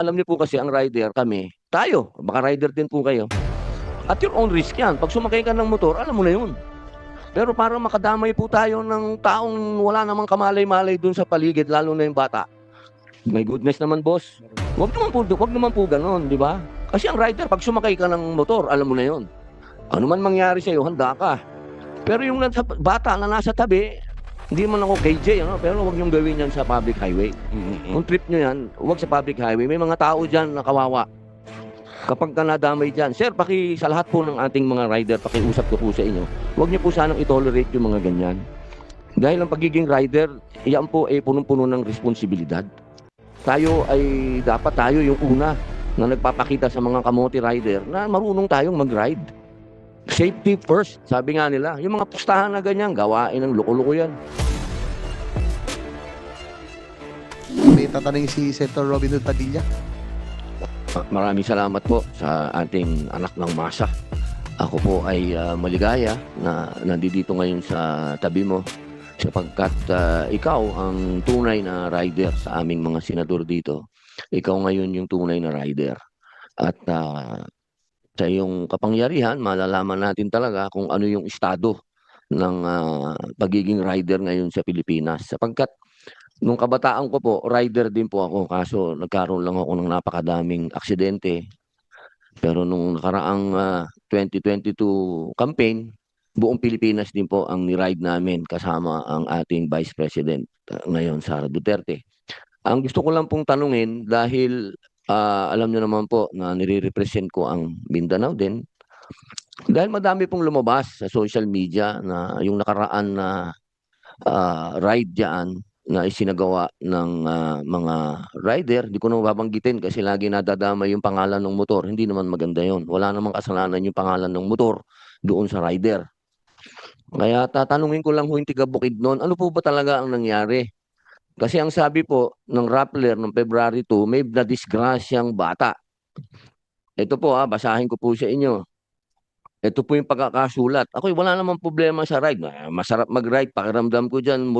Alam niyo po kasi ang rider kami, tayo, baka rider din po kayo. At your own risk yan. Pag sumakay ka ng motor, alam mo na yun. Pero para makadamay po tayo ng taong wala namang kamalay-malay dun sa paligid, lalo na yung bata. My goodness naman, boss. Wag naman po ganun, di ba? Kasi ang rider, pag sumakay ka ng motor, alam mo na yun. Ano man mangyari sa'yo, handa ka. Pero yung bata na nasa tabi, hindi man ako KJ, ano? Pero wag niyong gawin yan sa public highway. Kung trip nyo yan, wag sa public highway. May mga tao dyan na kawawa. Kapag ka nadamay dyan, sir, sa lahat po ng ating mga rider, pakiusap ko po sa inyo, huwag niyo po sanang itolerate yung mga ganyan. Dahil ang pagiging rider, yan po ay punong-puno ng responsibilidad. Dapat tayo yung una na nagpapakita sa mga kamote rider na marunong tayong mag-ride. Safety first, sabi nga nila. Yung mga pustahan na ganyan, gawain ng loko-loko yan. May tatanungin si Senator Robin Hood Padilla. Maraming salamat po sa ating anak ng masa. Ako po ay maligaya na nandito ngayon sa tabi mo sapagkat ikaw ang tunay na rider sa aming mga senador dito. Ikaw ngayon yung tunay na rider. At sa iyong kapangyarihan, malalaman natin talaga kung ano yung estado ng pagiging rider ngayon sa Pilipinas. Sapagkat nung kabataan ko po, rider din po ako. Kaso nagkaroon lang ako ng napakadaming aksidente. Pero nung nakaraang 2022 campaign, buong Pilipinas din po ang ni-ride namin kasama ang ating Vice President ngayon, Sara Duterte. Ang gusto ko lang pong tanungin dahil alam niyo naman po na nire-represent ko ang Mindanao din. Dahil madami pong lumabas sa social media na yung nakaraan na ride diyan na isinagawa ng mga rider, di ko na babanggitin kasi lagi nadadama yung pangalan ng motor. Hindi naman maganda yon. Wala namang kasalanan yung pangalan ng motor doon sa rider. Kaya tatanungin ko lang ho yung tiga Bukidnon, ano po ba talaga ang nangyari? Kasi ang sabi po ng Rappler noong February 2, may nadisgrasyang bata. Ito po basahin ko po sa inyo. Ito po yung pagkakasulat. Ako wala namang problema sa ride. Masarap mag-ride. Pakiramdam ko dyan,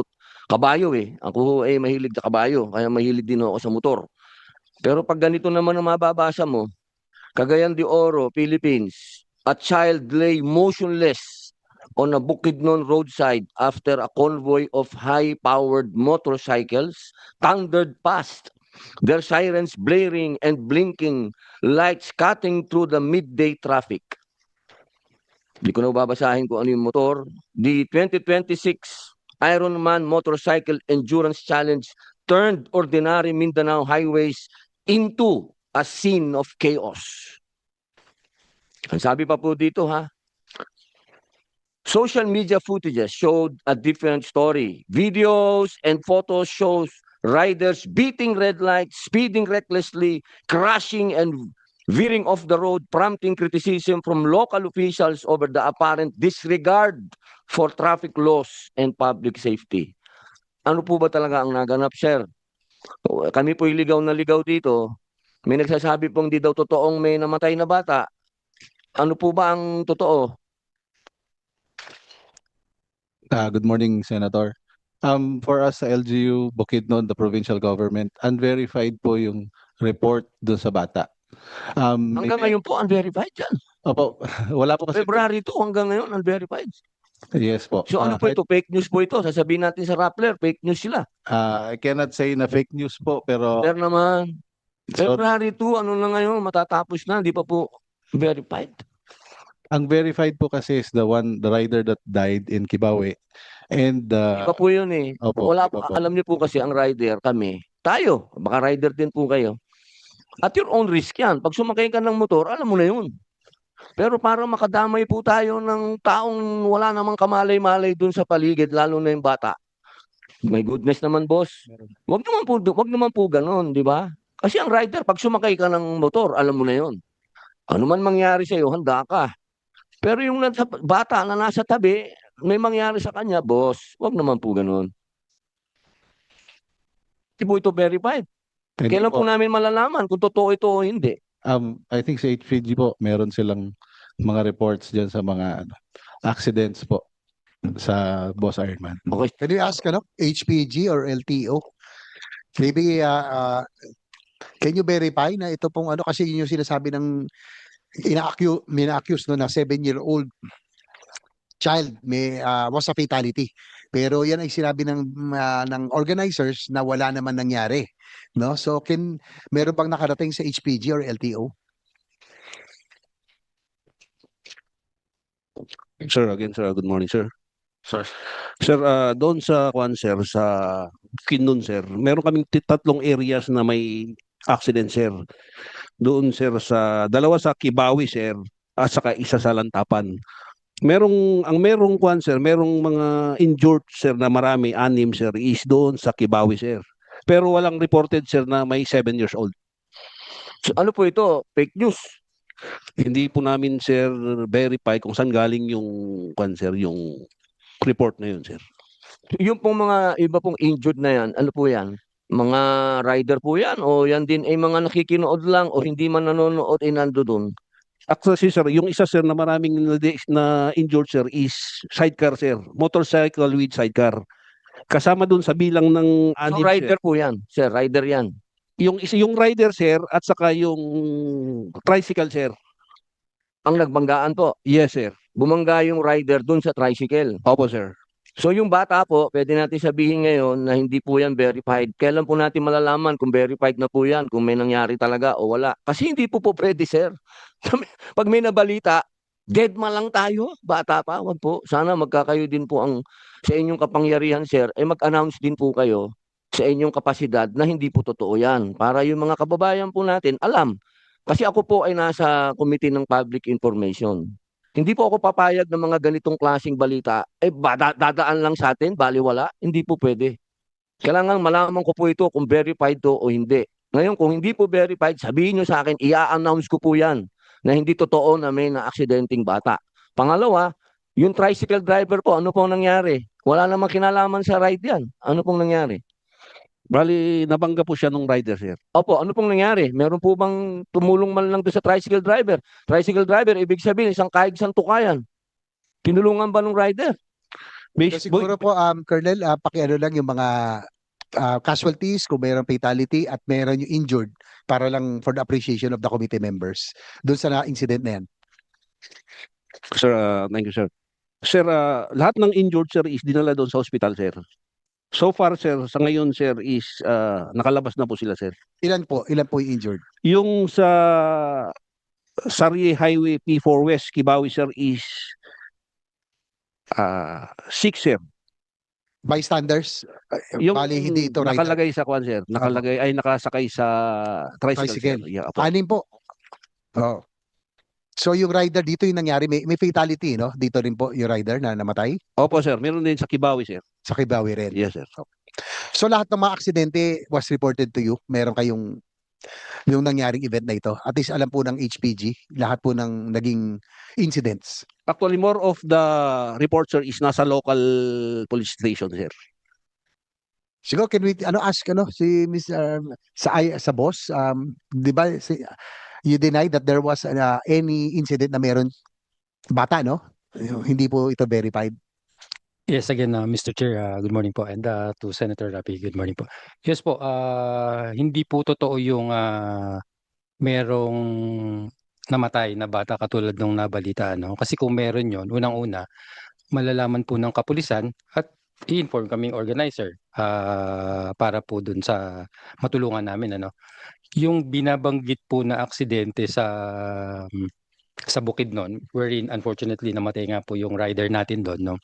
kabayo eh. Ako ay mahilig sa kabayo. Kaya mahilig din ako sa motor. Pero pag ganito naman ang mababasa mo, Cagayan de Oro, Philippines, a child lay motionless on a Bukidnon roadside after a convoy of high-powered motorcycles thundered past, their sirens blaring and blinking, lights cutting through the midday traffic. Hindi ko na babasahin kung ano yung motor. The 2026 Ironman Motorcycle Endurance Challenge turned ordinary Mindanao highways into a scene of chaos. Ang sabi pa po dito social media footages showed a different story. Videos and photos shows riders beating red lights, speeding recklessly, crashing and veering off the road, prompting criticism from local officials over the apparent disregard for traffic laws and public safety. Ano po ba talaga ang naganap, sir? Kami po ligaw na ligaw dito. May nagsasabi pong di daw totoong may namatay na bata. Ano po ba ang totoo? Good morning, Senator. For us sa LGU Bukidnon, the provincial government, unverified po yung report doon sa bata. Hanggang ngayon po, unverified yan. Opo, wala po kasi. February 2 hanggang ngayon, unverified. Yes po. So ano po ito? Fake news po ito. Sasabihin natin sa Rappler, fake news sila. I cannot say na fake news po, pero Pero naman, so, February 2, ano na ngayon, matatapos na, di pa po verified. ang verified po kasi is the rider that died in Kibawe. And Iba po yun eh. opo, Wala iba po, po. alam niyo po kasi ang rider, kami, tayo, baka rider din po kayo. At your own risk yan. Pag sumakay ka ng motor, alam mo na yun. Pero para makadamay po tayo ng taong wala namang kamalay-malay dun sa paligid, lalo na yung bata. My goodness naman, boss. Wag naman po ganun, di ba? Kasi ang rider, pag sumakay ka ng motor, alam mo na yun. Ano man mangyari sa'yo, handa ka. Pero yung bata na nasa tabi, may mangyari sa kanya, boss, wag naman po ganun. Hindi po ito verified. Hindi Kailan po namin malalaman kung totoo ito o hindi? I think sa HPG po, meron silang mga reports dyan sa mga accidents po sa Boss Ironman. Okay. Can you ask HPG or LTO? Maybe Can you verify na ito pong ano, kasi yun yung sinasabi ng mina-accuse no, na 7-year-old child was a fatality. Pero yan ay sinabi ng organizers na wala naman nangyari, no? So meron bang nakarating sa HPG or LTO? Sir, again, sir, good morning, sir. Sir, doon sa kwan, sir, sa Kinun, sir, meron kaming tatlong areas na may accident, sir. Doon, sir, dalawa sa Kibawi, sir, at saka isa sa Lantapan. Merong kwan, sir, merong mga injured, sir, na marami, 6, sir, is doon sa Kibawi, sir. Pero walang reported, sir, na may 7 years old. So, ano po ito? Fake news. Hindi po namin, sir, verify kung saan galing yung kwan, sir, yung report na yun, sir. Yung pong mga iba pong injured na yan, ano po yan? Mga rider po yan o yan din ay mga nakikinood lang o hindi man nanonood ay nando doon? Actually, sir, yung isa, sir, na maraming na injured, sir, is sidecar, sir. Motorcycle with sidecar. Kasama dun sa bilang ng So anib, rider po yan, sir, rider yan. yung rider, sir, at saka yung tricycle, sir. Ang nagbanggaan po, Yes, sir. bumangga yung rider doon sa tricycle. Opo, sir. So yung bata po, pwede natin sabihin ngayon na hindi po yan verified. Kailan po natin malalaman kung verified na po yan, kung may nangyari talaga o wala? Kasi hindi po pwede, sir. Pag may nabalita, dead ma lang tayo, bata pa, wag po. Sana magkakayo din po sa inyong kapangyarihan, sir, mag-announce din po kayo sa inyong kapasidad na hindi po totoo yan. Para yung mga kababayan po natin, alam. Kasi ako po ay nasa Committee ng Public Information. Hindi po ako papayag ng mga ganitong klaseng balita, dadaan lang sa atin, baliwala. Hindi po pwede. Kailangan malaman ko po ito kung verified to o hindi. Ngayon, kung hindi po verified, sabihin nyo sa akin, i-announce ko po yan na hindi totoo na may na-aksidenteng bata. Pangalawa, yung tricycle driver po, ano pong nangyari? Wala namang kinalaman sa ride yan. Ano pong nangyari? Bali, nabangga po siya nung rider, sir. Opo, ano pong nangyari? Meron po bang tumulong man lang doon sa tricycle driver? Tricycle driver, ibig sabihin, isang kaig, isang tukayan. Tinulungan ba ng rider? So, siguro po, Colonel, pakiano lang yung mga casualties, kung mayroong fatality at mayroon yung injured para lang for the appreciation of the committee members doon sa incident na yan. Sir, thank you, sir. Sir, lahat ng injured, sir, is dinala doon sa hospital, sir. So far, sir, sa ngayon, sir, is nakalabas na po sila, sir. Ilan po yung injured? Yung sa Sari Highway P4 West, Kibawi, sir, is 6, sir. Bystanders? Yung Bali, hindi ito rider. nakalagay sa kwan, sir. Nakasakay sa tricycle, Tricycle. sir. Yeah, apo. 6 po. Oh. So yung rider dito yung nangyari, may fatality, no? Dito rin po yung rider na namatay Opo, sir. Meron din sa Kibawi, sir. sa Kibawi rin. Yes, sir. So lahat ng mga aksidente was reported to you? Meron kayong yung nangyaring event na ito? At least alam po ng HPG, lahat po ng naging incidents. Actually, more of the report, sir, is nasa local police station, sir. Siguro can we ask si Mr. sa boss, 'di ba you deny that there was any incident na meron bata, no? Hindi po ito verified. Yes, again, Mr. Chair, good morning po. And to Senator Rapi, good morning po. Yes po, hindi po totoo yung merong namatay na bata katulad nung nabalita, no? Kasi kung meron yon, unang-una, malalaman po ng kapulisan at i-inform kaming organizer para po dun sa matulungan namin, ano. Yung binabanggit po na aksidente sa Bukidnon, wherein unfortunately namatay nga po yung rider natin doon, no.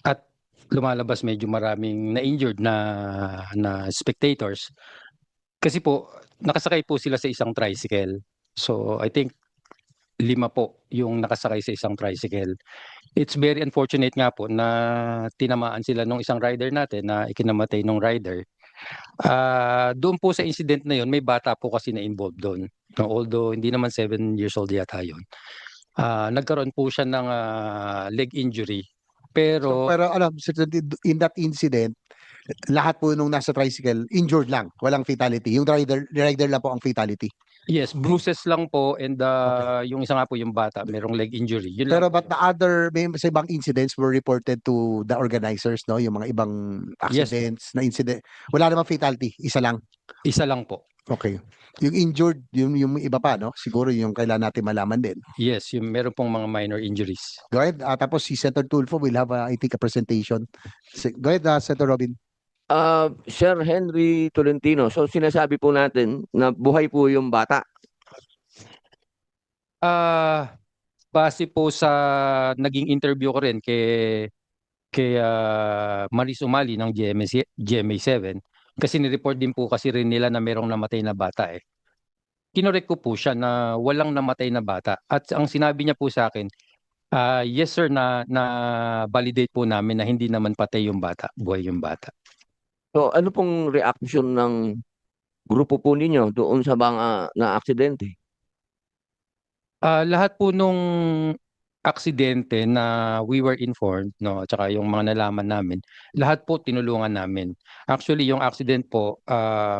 At lumalabas medyo maraming na-injured na spectators. Kasi po nakasakay po sila sa isang tricycle. So I think 5 po yung nakasakay sa isang tricycle. It's very unfortunate nga po na tinamaan sila nung isang rider natin na ikinamatay nung rider. Doon po sa incident na yun, may bata po kasi na involved doon. No, although hindi naman 7 years old yata yun. Nagkaroon po siya ng leg injury. Pero In that incident, lahat po nung nasa tricycle injured lang, walang fatality. Yung rider lang po ang fatality. yes, bruises lang po, and yung isa nga po yung bata, merong leg injury. Yun Pero lang but po. the other sa ibang incidents were reported to the organizers, no? Yung mga ibang accidents na incident. Wala namang fatality, isa lang. Isa lang po. Okay. Yung injured, yung iba pa, no? Siguro yung kailangan natin malaman din. Yes, yung meron pong mga minor injuries. Go ahead. Tapos si Senator Tulfo will have, I think, a presentation. Go ahead, Senator Robin. Sir Henry Tolentino, so sinasabi po natin na buhay po yung bata. Base po sa naging interview ko rin kay Maris Umali ng GMA7 kasi ni-report din po kasi rin nila na merong namatay na bata eh. Kinorek ko po siya na walang namatay na bata at ang sinabi niya po sa akin, yes sir, na validate po namin na hindi naman patay yung bata, buhay yung bata. So ano pong reaction ng grupo po ninyo doon sa mga na-aksidente? Lahat po nung aksidente na we were informed, no, at saka yung mga nalaman namin, lahat po tinulungan namin. Actually, yung accident po,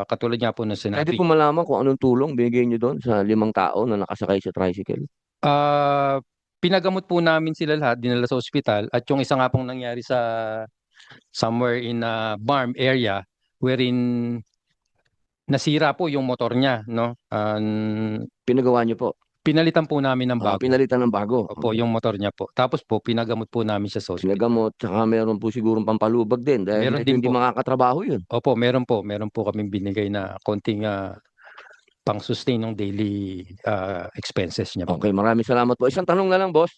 katulad nga po ng Pwede sinabi, po malaman kung anong tulong binigay nyo doon sa 5 tao na nakasakay sa tricycle? pinagamot po namin sila lahat, dinala sa ospital, at yung isa nga pong nangyari sa somewhere in Barm area, wherein nasira po yung motor niya, no? Pinagawa nyo po? Pinalitan po namin ng bago. Pinalitan ng bago? Opo, yung motor niya po. Tapos po, pinagamot po namin siya sa ospital. Sinagamot, tsaka meron po sigurong pampalubag din dahil Meron medyo din hindi po. makakatrabaho yun. Opo, meron po. Meron po kaming binigay na konting pang-sustain ng daily expenses niya po. Okay, maraming salamat po. Isang tanong na lang, boss.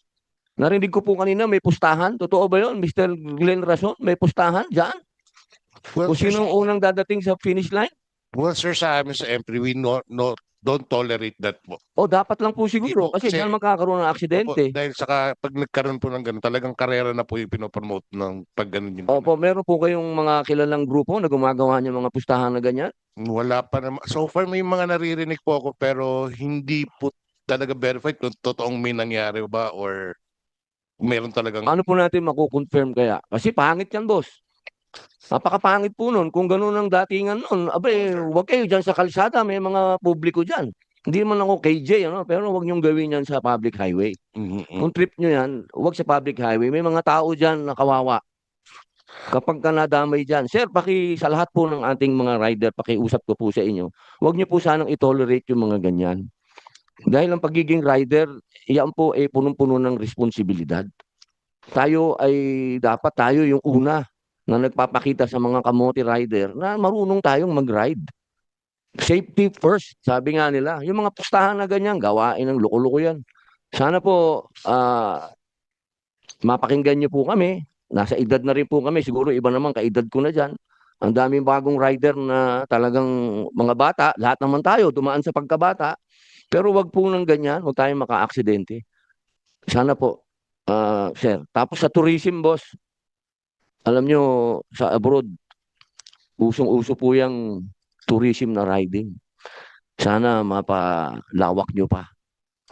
Narinig ko po kanina may pustahan. Totoo ba yun, Mr. Glenn Rason? May pustahan dyan? Well, Kung sir, sino ang unang dadating sa finish line? sa amin sa Empre, we don't tolerate that po. O dapat lang po siguro Hindi po, kasi kasi- dyan magkakaroon ng Opo, aksidente. dahil saka pag nagkaroon po ng ganun, talagang karera na po yung pinopromote ng pag ganun yung Opo, meron po kayong mga kilalang grupo na gumagawa ng mga pustahan na ganyan? Wala pa naman. So far may mga naririnig po ako pero hindi po talaga verified kung totoong may nangyari ba or meron talagang Paano po natin makukonfirm kaya? Kasi pangit yan, boss. Napakapangit po nun. Kung ganun ang datingan nun, abay, huwag kayo dyan sa kalsada. May mga publiko dyan. Hindi man ako KJ, ano? Pero huwag niyong gawin yan sa public highway. Kung trip nyo yan, huwag sa public highway. May mga tao dyan na kawawa. Kapag ka nadamay dyan, sir, sa lahat po ng ating mga rider, pakiusap ko po sa inyo, huwag niyo po sanang itolerate yung mga ganyan. Dahil ang pagiging rider, iyan po ay punong-puno ng responsibilidad. Dapat tayo yung una na nagpapakita sa mga kamote rider na marunong tayong mag-ride. Safety first, sabi nga nila. Yung mga pustahan na ganyan, gawain ng loko-loko yan. Sana po, mapakinggan niyo po kami. Nasa edad na rin po kami. Siguro iba naman, kaedad ko na dyan. Ang daming bagong rider na talagang mga bata. Lahat naman tayo, dumaan sa pagkabata. Pero wag po ng ganyan, wag tayong maka-aksidente. Sana po, sir. Tapos sa tourism, boss, alam nyo, sa abroad, usong-uso po yung tourism na riding. Sana mapalawak nyo pa.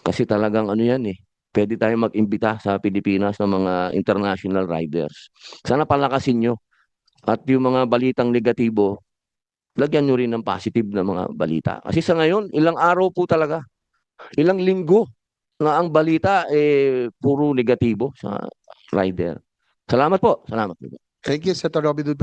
Kasi talagang ano yan eh. Pwede tayong mag-imbita sa Pilipinas ng mga international riders. Sana palakasin nyo. At yung mga balitang negatibo, lagyan nyo rin ng positive na mga balita. Kasi sa ngayon, ilang araw po talaga, ilang linggo na ang balita puro negatibo sa rider. Salamat po. Salamat. Thank you, Senator Robin.